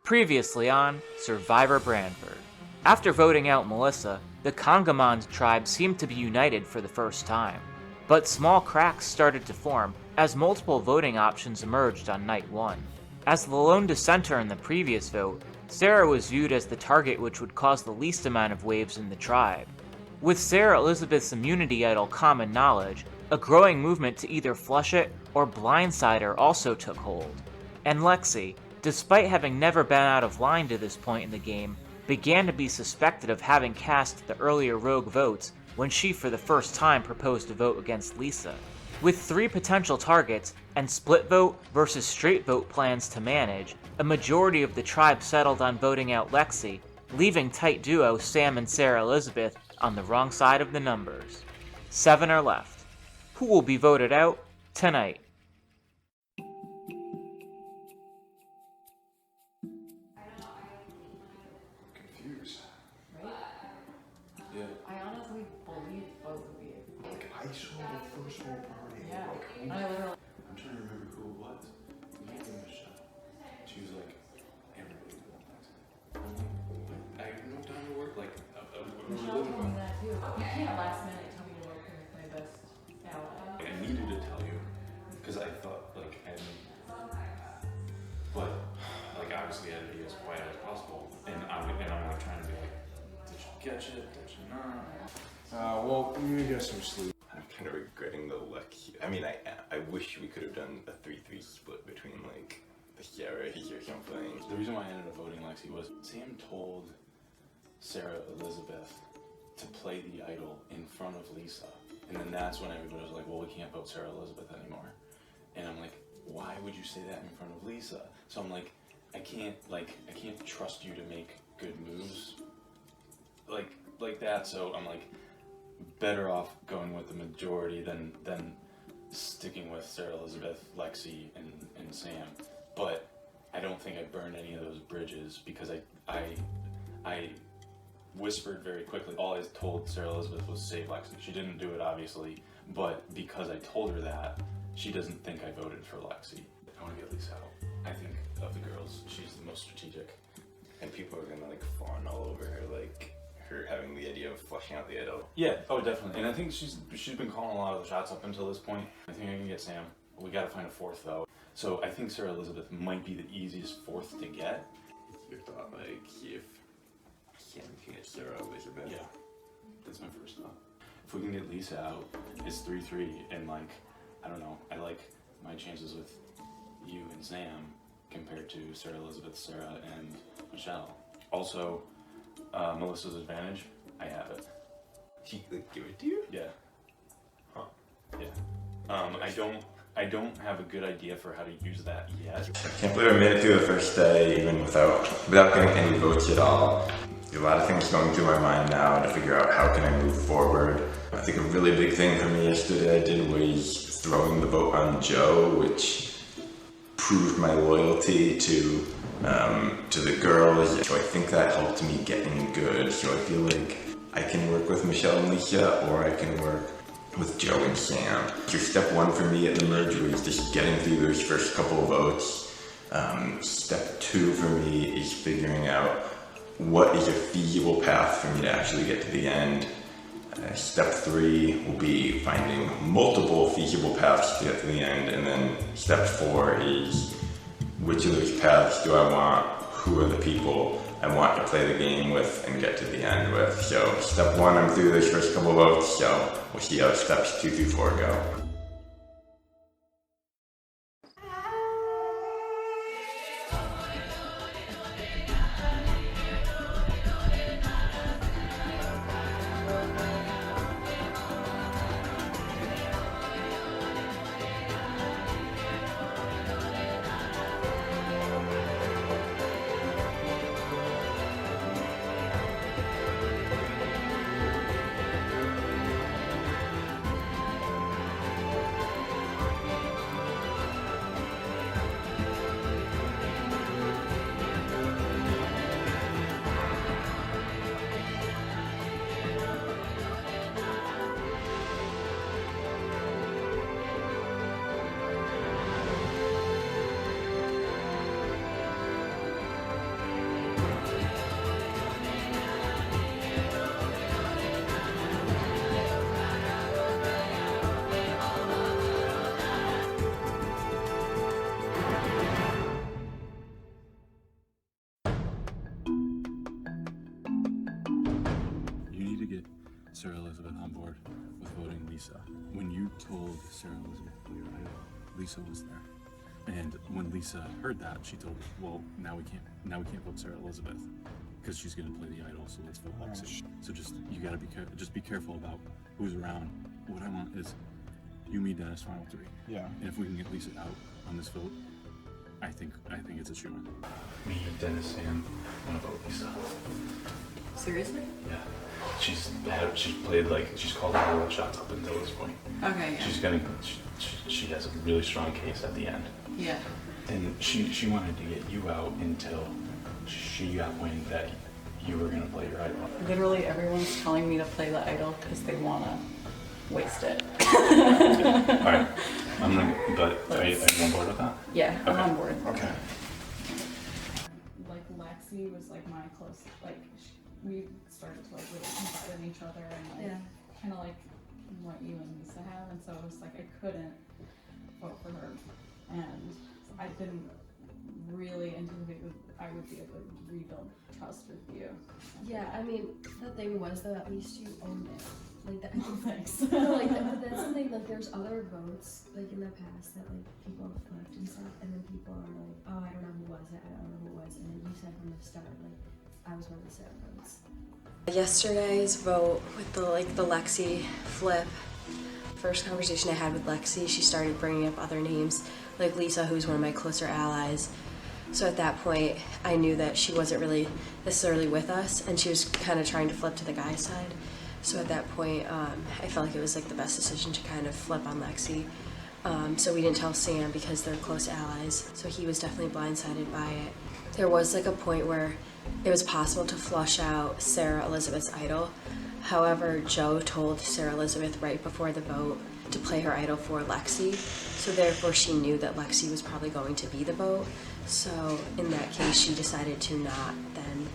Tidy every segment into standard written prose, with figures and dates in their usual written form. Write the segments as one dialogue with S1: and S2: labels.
S1: Previously on Survivor Branford. After voting out Melissa, the Congamond tribe seemed to be united for the first time. But small cracks started to form as multiple voting options emerged on night 1. As the lone dissenter in the previous vote, Sarah was viewed as the target which would cause the least amount of waves in the tribe. With Sarah Elizabeth's immunity idol common knowledge, a growing movement to either flush it or blindside her also took hold. And Lexi, despite having never been out of line to this point in the game, began to be suspected of having cast the earlier rogue votes when she for the first time proposed to vote against Lisa. With 3 potential targets and split vote versus straight vote plans to manage, a majority of the tribe settled on voting out Lexi, leaving tight duo Sam and Sarah Elizabeth on the wrong side of the numbers. 7 are left. Who will be voted out tonight?
S2: Confused.
S3: Right?
S2: Yeah.
S3: I honestly believe both of you.
S2: Like I saw the first whole party.
S3: Yeah.
S2: Like, who
S3: I literally.
S2: I'm trying to remember who it was. Maybe Michelle. She was like, everybody wants that. I have no time to work. Like,
S3: Michelle told me that too. You can't last minute tell me to work with my best ally.
S2: I needed to tell you because I thought like I didn't, but like obviously I had to be as quiet as possible, and I'm like trying to be like, did you catch it? Did you not? Well, I'm gonna get some sleep.
S4: I'm kind of regretting the luck here. I mean, I wish we could have done a 3-3 split between like the Sierras or something.
S2: The reason why I ended up voting Lexi was Sam told Sarah Elizabeth to play the idol in front of Lisa. And then that's when everybody was like, well, we can't vote Sarah Elizabeth anymore. And I'm like, why would you say that in front of Lisa? So I'm like, I can't trust you to make good moves like that. So I'm like, better off going with the majority than sticking with Sarah Elizabeth, Lexi, and Sam. But I don't think I burned any of those bridges because I whispered very quickly. All I told Sarah Elizabeth was save Lexi. She didn't do it, obviously, but because I told her that, she doesn't think I voted for Lexi. I want to get Lisa out. I think of the girls, she's the most strategic.
S4: And people are gonna like fawn all over her, like her having the idea of flushing out the idol.
S2: Yeah, oh definitely. And I think she's been calling a lot of the shots up until this point. I think I can get Sam. We gotta find a 4th though. So I think Sarah Elizabeth might be the easiest 4th to get.
S4: You thought like if Sam can get Sarah Elizabeth.
S2: Yeah, that's my first thought. If we can get Lisa out, it's 3-3, and like, I don't know, I like my chances with you and Sam compared to Sarah Elizabeth, Sarah, and Michelle. Also, Melissa's advantage, I have it.
S4: She like give it to you?
S2: Yeah.
S4: Huh.
S2: Yeah. I don't have a good idea for how to use that yet.
S4: I can't believe I made it through the first day even without getting any votes at all. A lot of things going through my mind now to figure out how can I move forward. I think a really big thing for me yesterday I did was throwing the vote on Joe, which proved my loyalty to the girls. So I think that helped me getting good. So I feel like I can work with Michelle and Lisa, or I can work with Joe and Sam. So step 1 for me at the merge was just getting through those first couple of votes. Step 2 for me is figuring out what is a feasible path for me to actually get to the end. Step 3 will be finding multiple feasible paths to get to the end, and then step 4 is which of those paths do I want, who are the people I want to play the game with and get to the end with. So step 1, I'm through those first couple votes, so we'll see how steps 2 through 4 go.
S2: Sarah Elizabeth on board with voting Lisa. When you told Sarah Elizabeth to play your idol, Lisa was there. And when Lisa heard that, she told us, well, now we can't vote Sarah Elizabeth because she's going to play the idol, so let's vote Lexi. So you got to be careful about who's around. What I want is you, me, Dennis, final three.
S5: Yeah.
S2: And if we can get Lisa out on this vote, I think it's a shoo-in. Me, Dennis, and want to vote Lisa.
S3: Seriously?
S2: Yeah. She's played she's called all the shots up until this point.
S3: Okay. Yeah.
S2: She has a really strong case at the end.
S3: Yeah.
S2: And she wanted to get you out until she got wind that you were gonna play your idol.
S3: Literally everyone's telling me to play the idol because they wanna waste it.
S2: Alright. Are you on board with that?
S3: Yeah, I'm
S2: Okay.
S3: on board.
S2: Okay.
S3: Like Lexi was like my close, we started to like really confide in each other and like kind of like what you and Lisa have, and so it was like I couldn't vote for her, and I didn't really anticipate I would be able to rebuild trust with you.
S6: Yeah, I mean, the thing was though, at least you owned it. Like that.
S3: Thanks.
S6: But that's something, like there's other votes, like in the past that like people have flipped and stuff, and then people are like, oh, I don't know who was it, I don't know who it was, and then you said from the start, like, I was one of the Sarah votes.
S7: Yesterday's vote with the Lexi flip, first conversation I had with Lexi, she started bringing up other names, like Lisa, who's one of my closer allies. So at that point, I knew that she wasn't really necessarily with us, and she was kind of trying to flip to the guy's side. So at that point, I felt like it was like the best decision to kind of flip on Lexi. So we didn't tell Sam because they're close allies. So he was definitely blindsided by it. There was like a point where it was possible to flush out Sarah Elizabeth's idol. However, Joe told Sarah Elizabeth right before the vote to play her idol for Lexi. So therefore she knew that Lexi was probably going to be the vote. So in that case, she decided to not then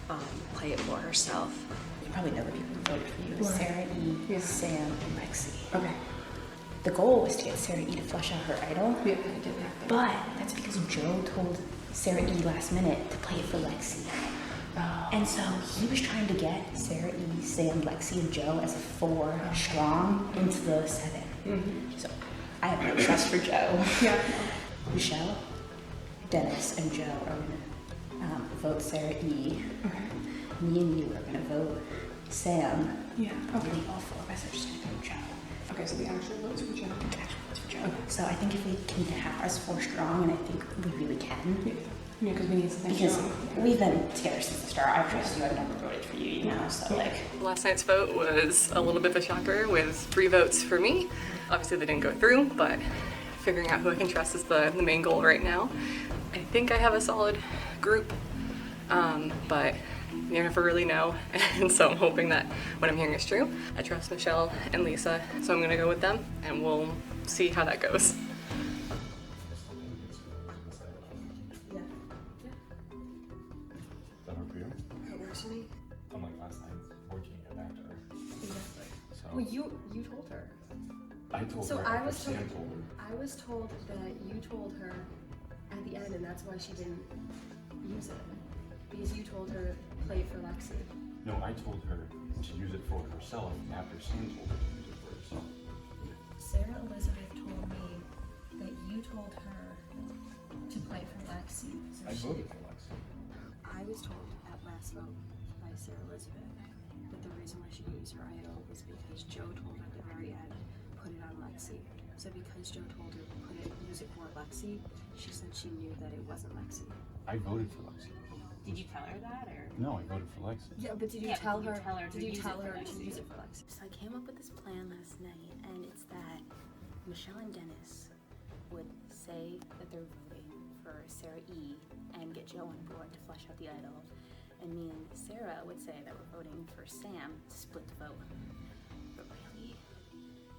S7: play it for herself.
S8: You probably know the people who voted for you. It was Sarah E, Sam, and Lexi.
S3: Okay.
S8: The goal was to get Sarah E to flush out her idol.
S3: Yeah, it didn't happen.
S8: But that's because Joe told Sarah E last minute to play it for Lexi.
S3: Oh.
S8: And so he was trying to get Sarah E, Sam, Lexi, and Joe as a 4 strong into the 7.
S3: Mm-hmm.
S8: So I have no trust for Joe.
S3: Yeah.
S8: Michelle, Dennis, and Joe are gonna vote Sarah E.
S3: Okay.
S8: Me and you are gonna vote Sam.
S3: Yeah. Okay.
S8: Really all 4 of us are just gonna vote Joe.
S3: Okay, so the actual votes for Joe.
S8: Actual votes for Joe. Okay. So I think if we can have us 4 strong, and I think we really can.
S3: Yeah, because we need something
S8: Because
S3: strong.
S8: we've been together since the start. I trust you. I've never voted for you, you know. So like,
S9: Last night's vote was a little bit of a shocker with 3 votes for me. Obviously they didn't go through, but figuring out who I can trust is the main goal right now. I think I have a solid group, but you never really know, and so I'm hoping that what I'm hearing is true. I trust Michelle and Lisa, so I'm gonna go with them, and we'll see how that goes.
S2: That work for you?
S6: It works for me.
S2: Unlike last night, we can't get back to her.
S6: Exactly.
S2: So
S6: Well, you told her.
S2: I told
S6: So
S2: her
S6: I
S2: after
S6: was told,
S2: Sam told her.
S6: I was told that you told her at the end, and that's why she didn't use it. Because you told her play it for Lexi.
S2: No, I told her to use it for herself after Sam told her to use it for herself.
S6: Sarah Elizabeth told me that you told her to play for Lexi. So
S2: I voted for Lexi.
S6: I was told at last vote by Sarah Elizabeth that the reason why she used her idol was because Joe told her at the very end, put it on Lexi. So because Joe told her use it for Lexi, she said she knew that it wasn't Lexi.
S2: I voted for Lexi.
S10: Did you tell her that, or?
S2: No, I voted for Lexi.
S6: Yeah, but did you
S10: Yeah,
S6: tell
S10: but
S6: her?
S10: did you tell her to
S6: Did you
S10: use
S6: tell
S10: it for
S6: her to
S10: Lexi?
S6: use it for Lexi?
S10: So I came up with this plan last night, and it's that Michelle and Dennis would say that they're voting for Sarah E. and get Joe on board to flesh out the idol. And me and Sarah would say that we're voting for Sam to split the vote. But really,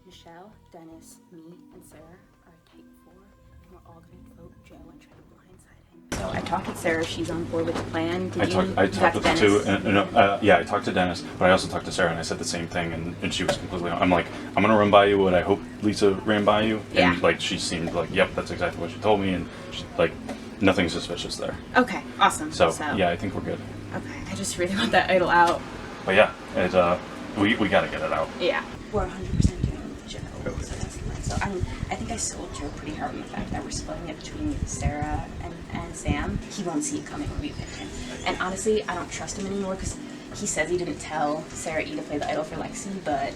S10: Michelle, Dennis, me, and Sarah are a tight 4, and we're all gonna vote Joe and try to blindside him.
S8: so I talked with Sarah. She's on board with the plan. Did
S2: I talked with her
S8: Dennis?
S2: too, and yeah, I talked to Dennis, but I also talked to Sarah, and I said the same thing, and she was completely. I'm like, I'm gonna run by you what I hope Lisa ran by you, and
S8: Yeah.
S2: like she seemed like, yep, that's exactly what she told me, and she, like nothing suspicious there.
S8: Okay, awesome.
S2: So yeah, I think we're good.
S8: Okay, I just really want that idol out.
S2: But yeah, it We gotta get it out.
S8: Yeah. We're 100% doing Joe. So that's the plan. So I think I sold Joe pretty hard on the fact that we're splitting it between Sarah and Sam. He won't see it coming when we pick him. And honestly, I don't trust him anymore because he says he didn't tell Sarah E to play the idol for Lexi, but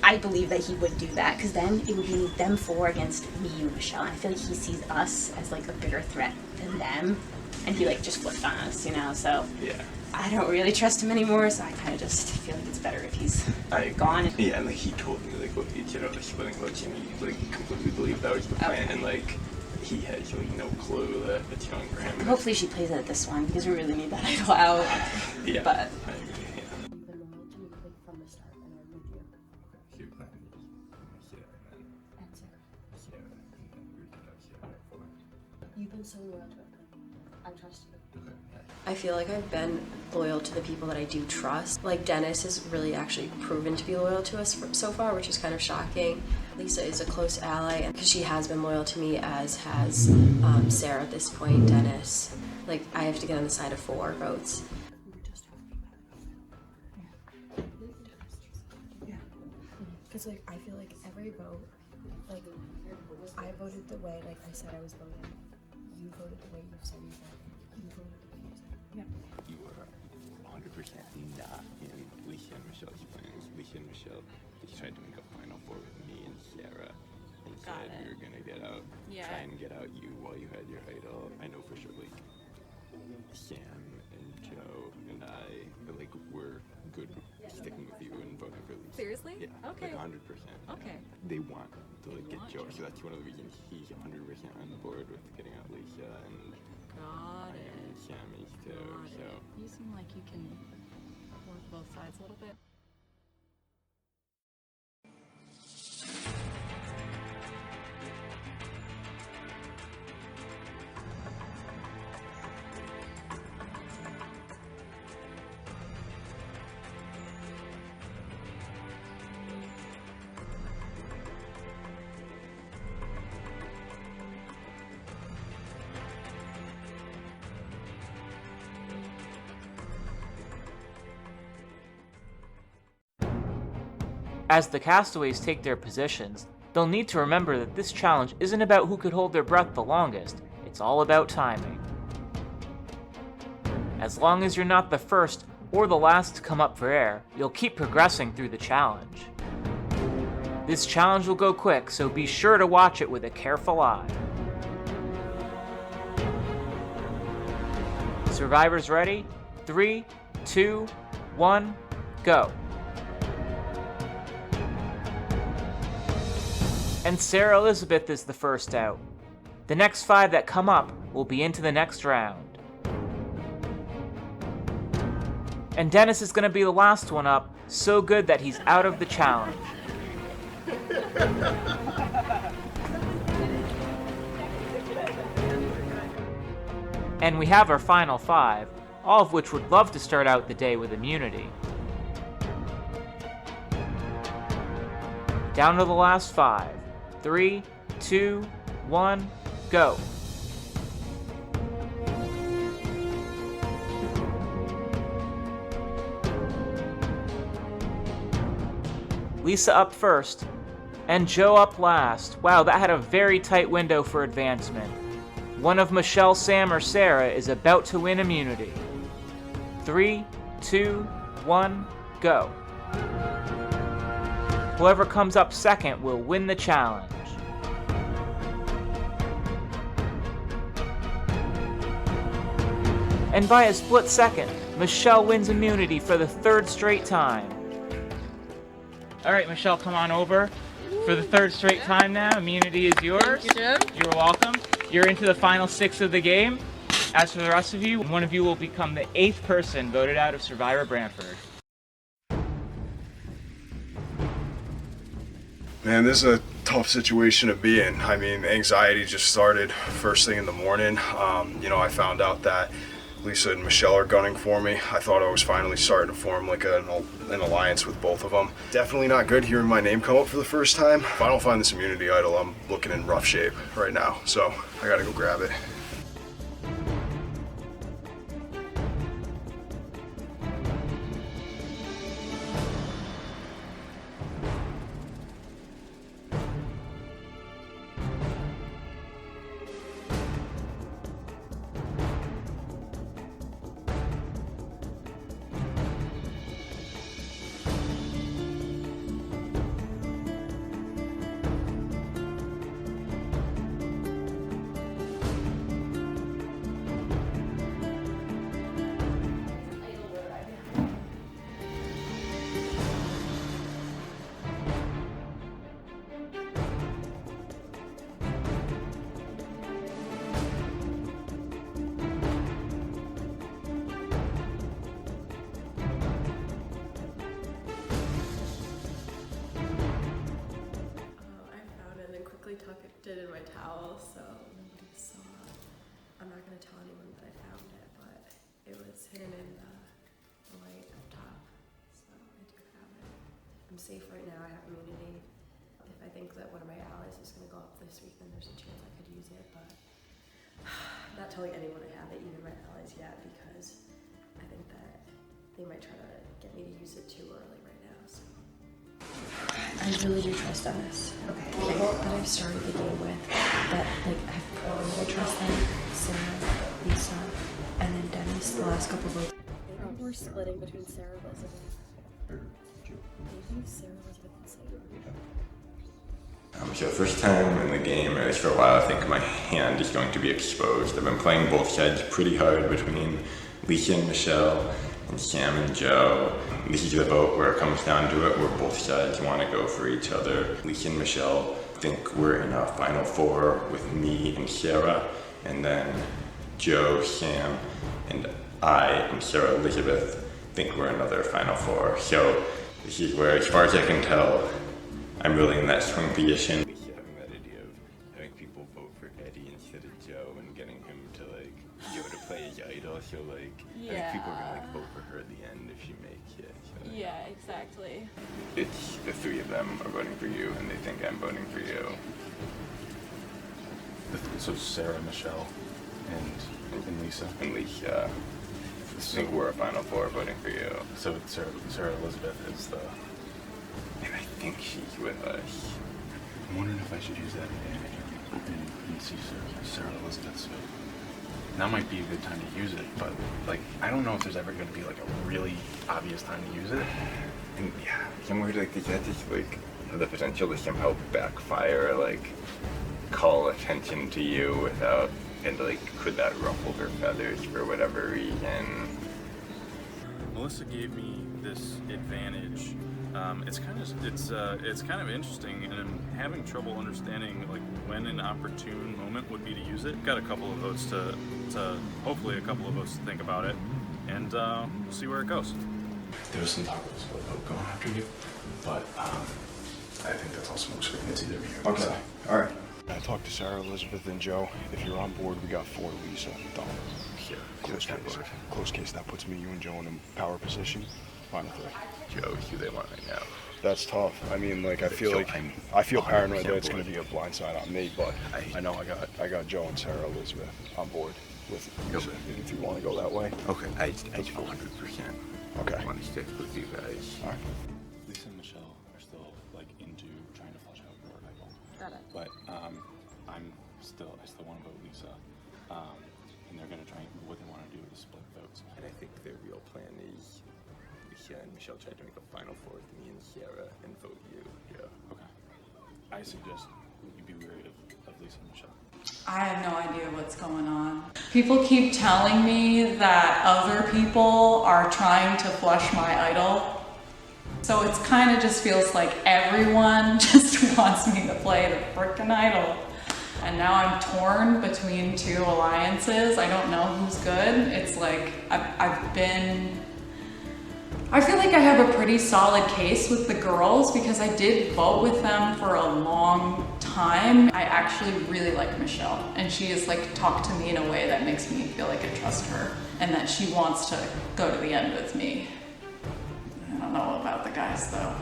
S8: I believe that he would do that because then it would be them four against me and Michelle. And I feel like he sees us as like a bigger threat than them. And he like just flipped on us, you know, so
S4: Yeah.
S8: I don't really trust him anymore, so I kind of just feel like it's better if he's gone.
S4: Yeah, and like he told me like, okay, you know, like splitting votes, and he like completely believed that was the plan, and like he has like no clue that it's going for him.
S8: Hopefully she plays it at this one because we really need that idol out.
S4: Yeah,
S8: But
S4: I agree. Yeah.
S10: You've been loyal to me like from the start, and I'm with you.
S4: So you're planning to Sarah and
S10: And Sarah,
S4: Sarah and then we can have Sarah for.
S10: you've been so loyal to us. I trust you.
S4: Okay.
S7: I feel like I've been loyal to the people that I do trust. Like Dennis has really actually proven to be loyal to us so far, which is kind of shocking. Lisa is a close ally because she has been loyal to me, as has Sarah at this point, Dennis. Like I have to get on the side of 4 votes.
S10: We were just talking about it. Yeah. Because like I feel like every vote, like I voted the way like I said I was voting. You voted the way you said you voted. You voted the way you said. Yeah.
S4: You were 100% not in Lisa and Michelle's plans. Lisa and Michelle, they tried to make a final 4 with me and Sarah, and said we were gonna get out, try and get out you while you had your idol. I know for sure, like Sam and Joe and I, like we're good sticking with you and voting for Lisa.
S9: Seriously?
S4: Yeah.
S9: Okay.
S4: Like 100%.
S9: Okay.
S4: They want to like get Joe, so that's one of the reasons he's 100% on board with getting out Lisa, and
S9: Got it.
S4: and Sam is too.
S9: Got
S4: So.
S9: it. You seem like you can work both sides a little bit.
S1: As the castaways take their positions, they'll need to remember that this challenge isn't about who could hold their breath the longest, it's all about timing. As long as you're not the first or the last to come up for air, you'll keep progressing through the challenge. This challenge will go quick, so be sure to watch it with a careful eye. Survivors ready? 3, 2, 1, go. And Sarah Elizabeth is the first out. The next 5 that come up will be into the next round. And Dennis is going to be the last one up, so good that he's out of the challenge. And we have our final 5, all of which would love to start out the day with immunity. Down to the last 5. 3, 2, 1, go. Lisa up first, and Joe up last. Wow, that had a very tight window for advancement. One of Michelle, Sam, or Sarah is about to win immunity. 3, 2, 1, go. Whoever comes up second will win the challenge. And by a split second, Michelle wins immunity for the 3rd straight time. All right, Michelle, come on over. For the 3rd straight time now, immunity is yours.
S9: Thank you, Jim.
S1: You're welcome. You're into the final 6 of the game. As for the rest of you, one of you will become the 8th person voted out of Survivor Branford.
S5: Man, this is a tough situation to be in. I mean, anxiety just started first thing in the morning. I found out that Lisa and Michelle are gunning for me. I thought I was finally starting to form like an alliance with both of them. Definitely not good hearing my name come up for the first time. If I don't find this immunity idol, I'm looking in rough shape right now. So I gotta go grab it.
S7: hid in my towel, so nobody saw. I'm not gonna tell anyone that I found it, but it was hidden in the light up top, so I do have it. I'm safe right now, I have immunity. If I think that one of my allies is gonna go up this week, then there's a chance I could use it, but I'm not telling anyone I have it, even my allies yet, because I think that they might try to get me to use it too early right now, so. I really do trust Dennis. Okay. People that I've started the game with, that like I trust them, Sarah, Lisa, and then Dennis. The last couple of votes. Maybe we're splitting between Sarah, Elizabeth. Maybe Sarah, Elizabeth, and Sarah.
S4: So the first time in the game, at least for a while, I think my hand is going to be exposed. I've been playing both sides pretty hard between Lisa and Michelle, and Sam and Joe. This is the vote where it comes down to it, where both sides want to go for each other. Lisa and Michelle think we're in a final four with me and Sarah, and then Joe, Sam, and I and Sarah Elizabeth think we're another final four. So this is where, as far as I can tell, I'm really in that swing position. Having that idea of having people vote for Eddie instead of Joe and getting him to like Joe to play his idol, so like I think people are gonna like vote for her at the end if she makes it. So.
S11: Yeah, exactly.
S4: It's the three of them are voting for you, and they think I'm voting for you.
S2: So Sarah, Michelle, and Lisa.
S4: And Lisa. I think we're a final four voting for you.
S2: So Sarah Elizabeth is the.
S4: And I think she's with us.
S2: I'm wondering if I should use that and see Sarah Elizabeth's vote. Now might be a good time to use it, but like I don't know if there's ever going to be like a really obvious time to use it.
S4: And yeah, I'm worried like does that just like have the potential to somehow backfire, like call attention to you without, and like could that ruffle her feathers for whatever reason?
S12: Melissa gave me this advantage. It's kind of interesting, and I'm having trouble understanding like when an opportune moment would be to use it. Got a couple of votes to hopefully a couple of votes to think about it, and we'll see where it goes.
S2: There was some talk of a split vote going after you, but I think that's also smoke screen. It's either me or Lisa.
S5: Okay, all right. I talked to Sarah, Elizabeth, and Joe. If you're on board, we got 4 Lisa. Done.
S4: Yeah,
S5: Close case. Close case. That puts me, you, and Joe in a power position. Final 3.
S4: Joe, who they want right now.
S5: That's tough. I mean, like I feel paranoid that it's going to be a blindside on me, but I know I got Joe and Sarah Elizabeth on board with Lisa, if you want to go that way.
S4: Okay, I 100%.
S5: Okay.
S4: Want to stick with you guys.
S5: All right.
S2: Lisa and Michelle are still like into trying to flush out your idol.
S7: Got it.
S2: But I still want to vote Lisa. And they're gonna try, what they want to do is split votes.
S4: And I think their real plan is Lisa and Michelle tried to make a final four with me and Sarah and vote you. Yeah.
S2: Okay. I suggest you be wary of Lisa and Michelle.
S3: I have no idea what's going on. People keep telling me that other people are trying to flush my idol. So it's kind of just feels like everyone just wants me to play the frickin' idol. And now I'm torn between 2 alliances. I don't know who's good. It's like I feel like I have a pretty solid case with the girls because I did vote with them for a long time. I actually really like Michelle, and she has like talked to me in a way that makes me feel like I trust her and that she wants to go to the end with me. I don't know about the guys though.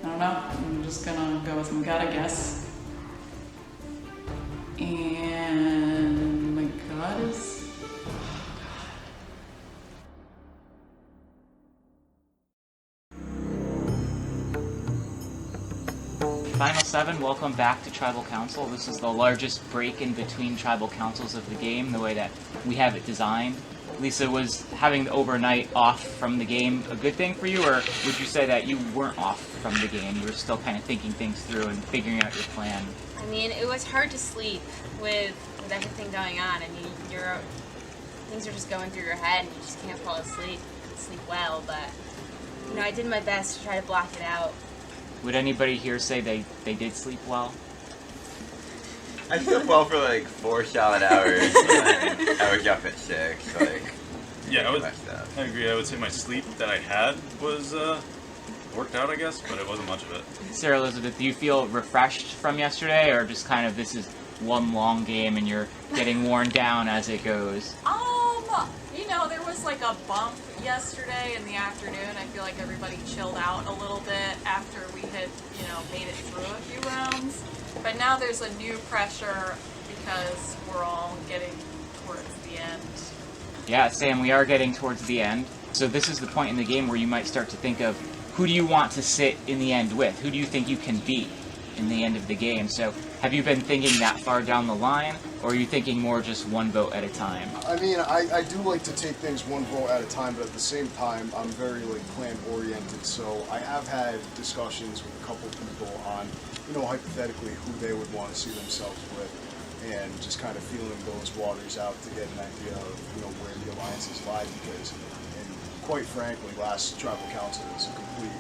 S3: I don't know. I'm just gonna go with my gut, I guess. And my gut is...
S1: Final 7, welcome back to Tribal Council. This is the largest break in between Tribal Councils of the game, the way that we have it designed. Lisa, was having the overnight off from the game a good thing for you, or would you say that you weren't off from the game? You were still kind of thinking things through and figuring out your plan?
S11: I mean, it was hard to sleep with everything going on. I mean, things are just going through your head and you just can't fall asleep well, but, you know, I did my best to try to block it out.
S1: Would anybody here say they did sleep well?
S4: I slept well for like 4 solid hours. I was up at 6. Like,
S12: yeah, I agree. I would say my sleep that I had was worked out, I guess, but it wasn't much of it.
S1: Sarah Elizabeth, do you feel refreshed from yesterday, or just kind of this is one long game and you're getting worn down as it goes?
S13: You know, there was like a bump yesterday in the afternoon. I feel like everybody chilled out a little bit after we had, you know, made it through a few rounds. But now there's a new pressure because we're all getting towards the end.
S1: Yeah, Sam, we are getting towards the end. So this is the point in the game where you might start to think of who do you want to sit in the end with? Who do you think you can beat in the end of the game? So have you been thinking that far down the line, or are you thinking more just one vote at a time?
S5: I mean, I do like to take things one vote at a time, but at the same time, I'm very like clan oriented. So I have had discussions with a couple people on, you know, hypothetically who they would want to see themselves with, and just kind of feeling those waters out to get an idea of, you know, where the alliances lie. Because, and quite frankly, last tribal council was a complete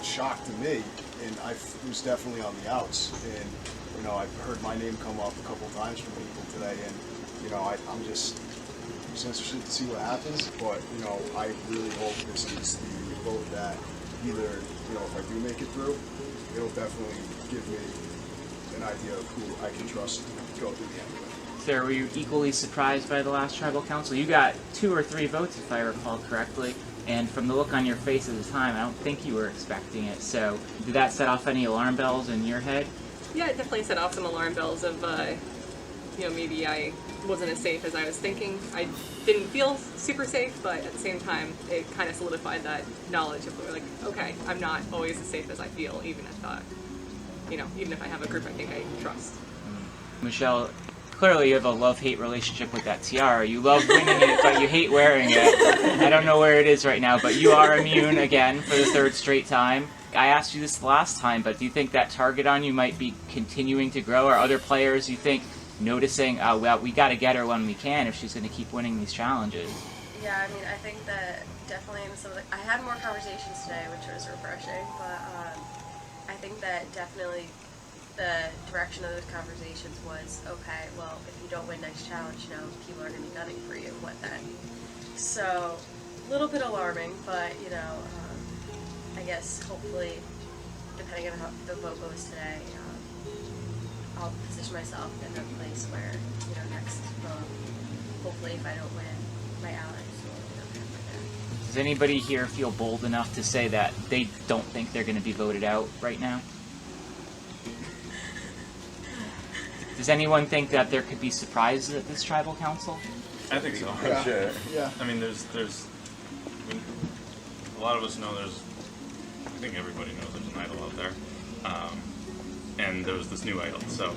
S5: shock to me, and I was definitely on the outs. And you know, I've heard my name come up a couple times from people today, and you know, I'm just interested to see what happens. But you know, I really hope this is the vote that either, you know, if I do make it through, it'll definitely give me an idea of who I can trust to go through the end with.
S1: Sarah, were you equally surprised by the last tribal council? You got 2 or 3 votes, if I recall correctly. And from the look on your face at the time, I don't think you were expecting it. So did that set off any alarm bells in your head?
S9: Yeah, it definitely set off some alarm bells of, you know, maybe I wasn't as safe as I was thinking. I didn't feel super safe, but at the same time, it kind of solidified that knowledge of, like, okay, I'm not always as safe as I feel, even if I have a group I think I trust.
S1: Michelle, clearly you have a love-hate relationship with that tiara. You love winning it, but you hate wearing it. I don't know where it is right now, but you are immune again for the 3rd straight time. I asked you this the last time, but do you think that target on you might be continuing to grow? Are other players, you think, noticing, well, we got to get her when we can if she's going to keep winning these challenges?
S7: Yeah, I mean, I think that definitely in some of I had more conversations today, which was refreshing, but I think that definitely the direction of those conversations was, okay, well, if you don't win next challenge, you know, people are going to be gunning for you and what then. So, a little bit alarming, but, you know, I guess hopefully, depending on how the vote goes today, I'll position myself in a place where, you know, next vote, hopefully if I don't win, my allies will, you know, kind of like that.
S1: Does anybody here feel bold enough to say that they don't think they're going to be voted out right now? Does anyone think that there could be surprises at this tribal council?
S12: I think so.
S5: Yeah.
S12: Sure.
S5: Yeah.
S12: I mean, there's I mean, a lot of us know I think everybody knows there's an idol out there. And there's this new idol, so.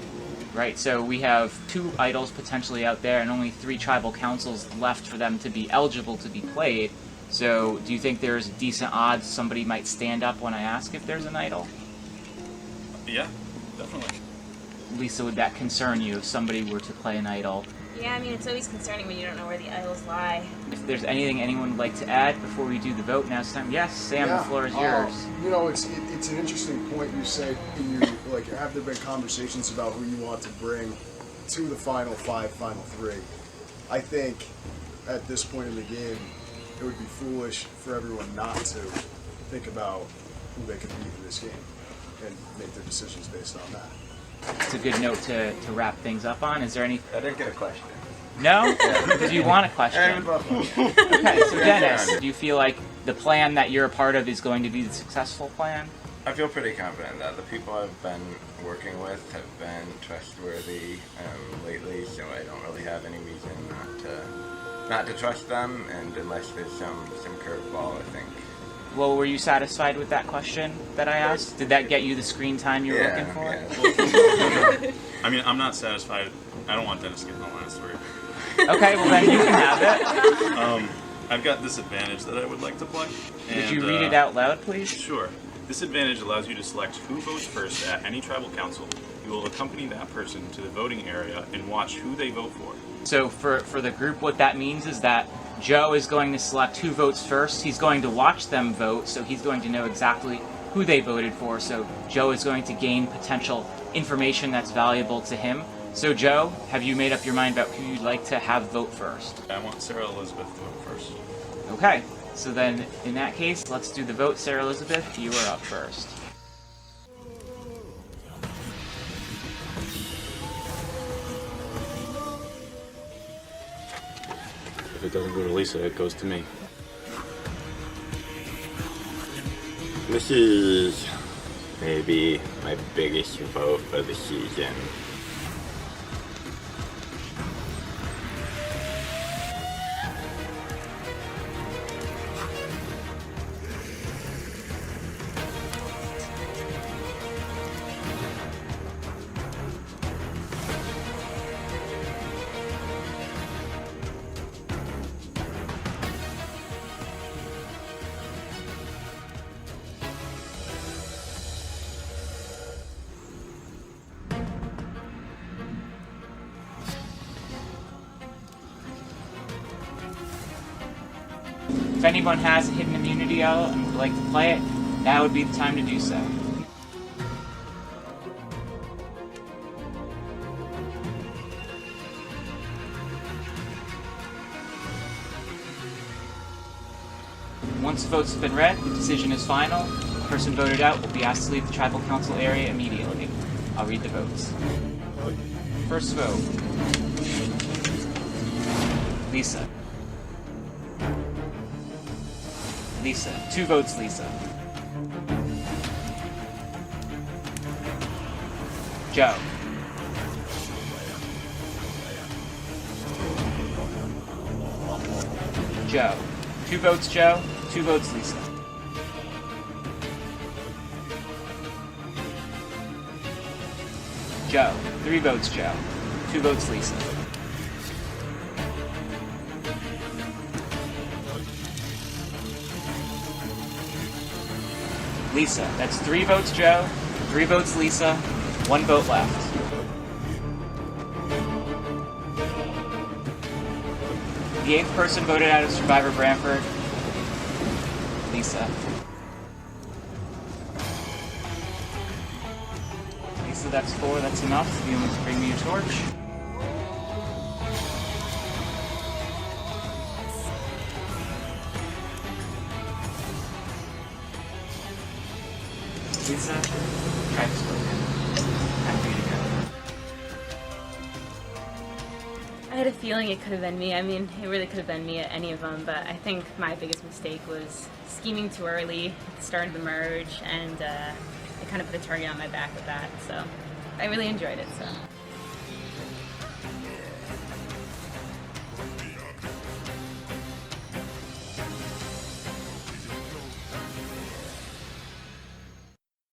S1: Right, so we have 2 idols potentially out there and only 3 tribal councils left for them to be eligible to be played. So do you think there's decent odds somebody might stand up when I ask if there's an idol?
S12: Yeah, definitely.
S1: Lisa, would that concern you if somebody were to play an idol?
S11: Yeah, I mean, it's always concerning when you don't know where the idols lie.
S1: If there's anything anyone would like to add before we do the vote, now's time. Yes, Sam,
S5: Yeah,
S1: the floor is yours.
S5: You know, it's an interesting point you say. Have there been conversations about who you want to bring to the final 5, final 3? I think at this point in the game, it would be foolish for everyone not to think about who they could beat in this game and make their decisions based on that.
S1: It's a good note to wrap things up on. Is there any...
S4: I didn't get a question.
S1: No? Do you want a question? Okay, so Dennis, do you feel like the plan that you're a part of is going to be the successful plan?
S4: I feel pretty confident that the people I've been working with have been trustworthy lately, so I don't really have any reason not to trust them, and unless there's some curveball, I think.
S1: Well, were you satisfied with that question that I asked? Did that get you the screen time you were looking for?
S12: Yeah. I mean, I'm not satisfied. I don't want Dennis getting the last word.
S1: Okay, well then you can have it.
S12: I've got this advantage that I would like to play.
S1: Would you read it out loud, please?
S12: Sure. This advantage allows you to select who votes first at any tribal council. You will accompany that person to the voting area and watch who they vote for.
S1: So for the group, what that means is that Joe is going to select who votes first. He's going to watch them vote, so he's going to know exactly who they voted for. So Joe is going to gain potential information that's valuable to him So Joe, have you made up your mind about who you'd like to have vote first?
S12: I want Sarah Elizabeth to vote first.
S1: Okay, so then in that case, let's do the vote. Sarah Elizabeth, you are up first.
S2: If it doesn't go to Lisa, it goes to me.
S4: This is maybe my biggest vote of the season.
S1: If anyone has a hidden immunity idol and would like to play it, now would be the time to do so. Once the votes have been read, the decision is final. The person voted out will be asked to leave the tribal council area immediately. I'll read the votes. First vote. Lisa. Lisa. 2 votes, Lisa. Joe. Joe. 2 votes, Joe. 2 votes, Lisa. Joe. 3 votes, Joe. 2 votes, Lisa. Lisa. That's 3 votes, Joe. 3 votes, Lisa. 1 vote left. The 8th person voted out of Survivor Branford. Lisa. Lisa, that's 4. That's enough. You want to bring me your torch? Lisa, try to spoken. Time for you to go.
S11: I had a feeling it could have been me. I mean, it really could have been me at any of them, but I think my biggest mistake was scheming too early at the start of the merge, and it kind of put a target on my back with that, so I really enjoyed it, so.